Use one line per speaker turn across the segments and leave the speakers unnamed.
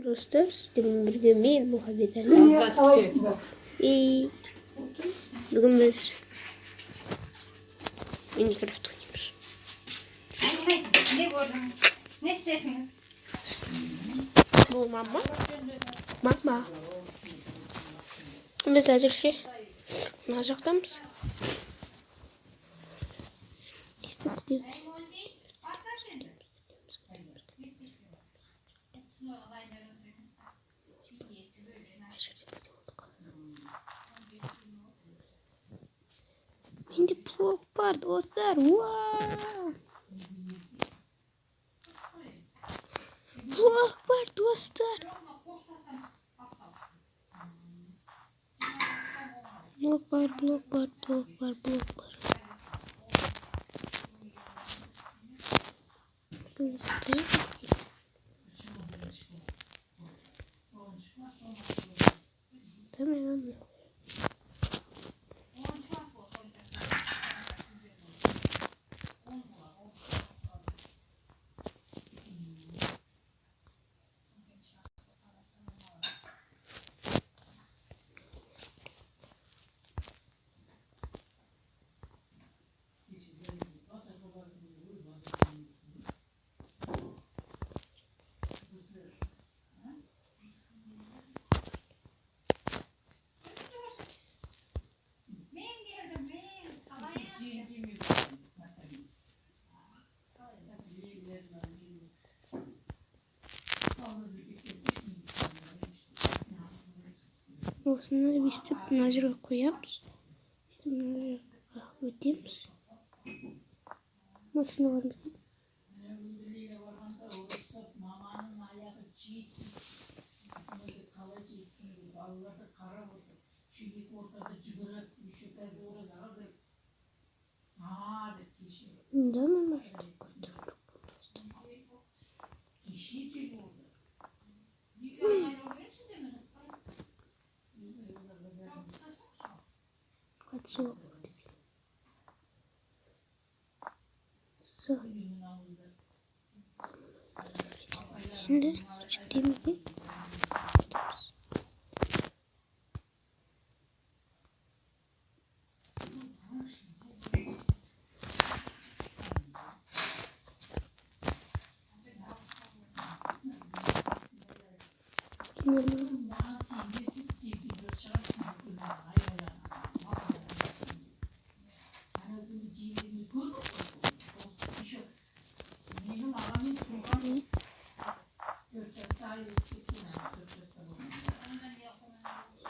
Dostlar, demin bir gömeyin muhabbetlerle. Bugün biz Minecraft oynuyoruz.
Ne gördünüz? Ne istersiniz?
Bu mama. Mama. Mesaj şey. Nazakta mısın? İşte gidiyoruz. Şimdi blok var dostlar. Wow. Blok var dostlar. Blok var, blok var, blok var, blok var. Tamam. Olsun, biz de nazire koyarız. Nazire koyarız. Nasıl var? Да, мама, что kaç soğuk. Şimdi çıktığımızda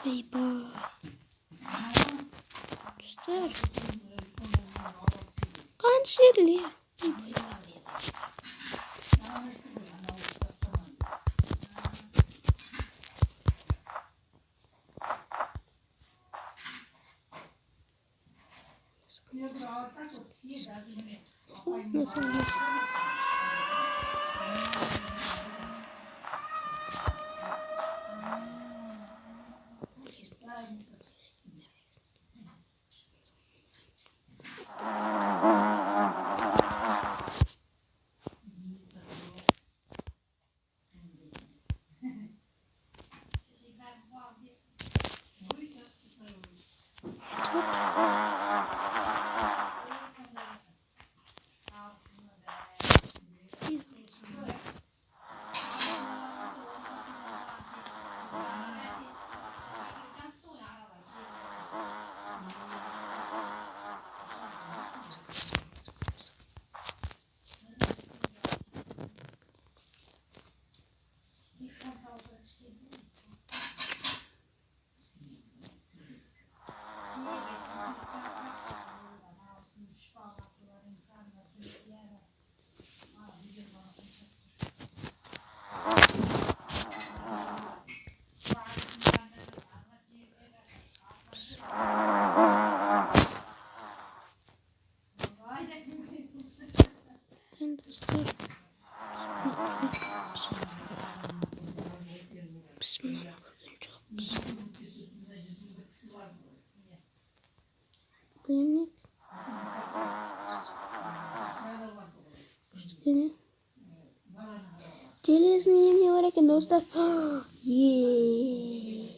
bye bye. Dostlar. Kanşirli. Nasıl? Bismillah. Günlük. İşte железный не var ekan dostlar. Yeee.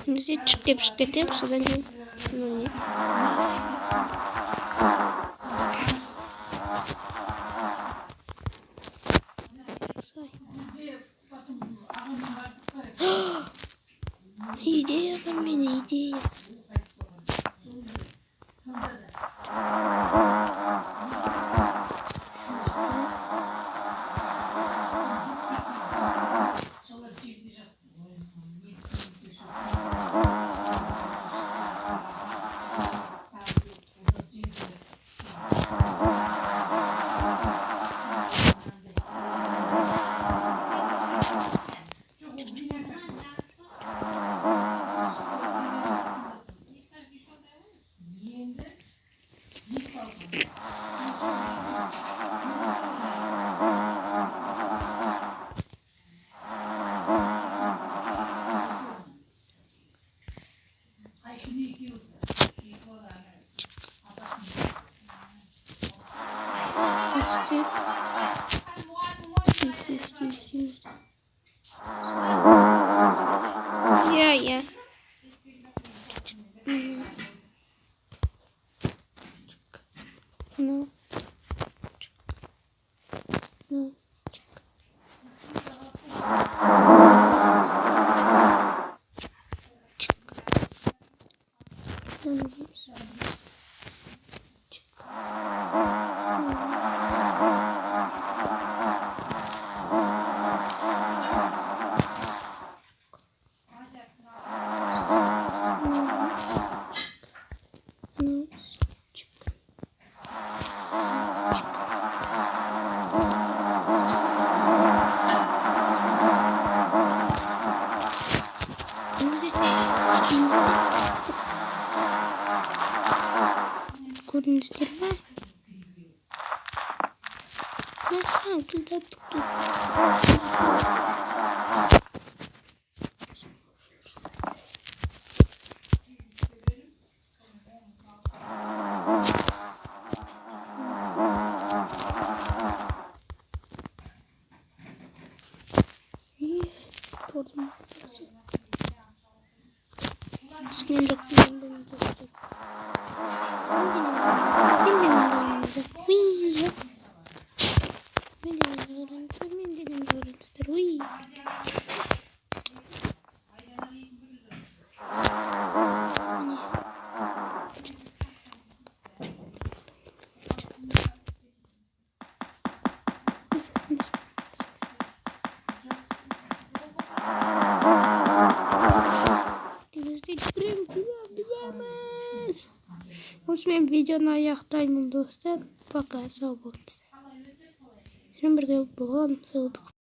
Şimdi çıktım sudan yiyeyim. İdeya var beni ideya. Ya. No. No. Görünüşlerine nasıl güzel tuttu. Bismillahirrahmanirrahim. Osman videonu ayaktayım dostlar. Пока, sağ olun. Senin birlikte bulalım. Sağ olun.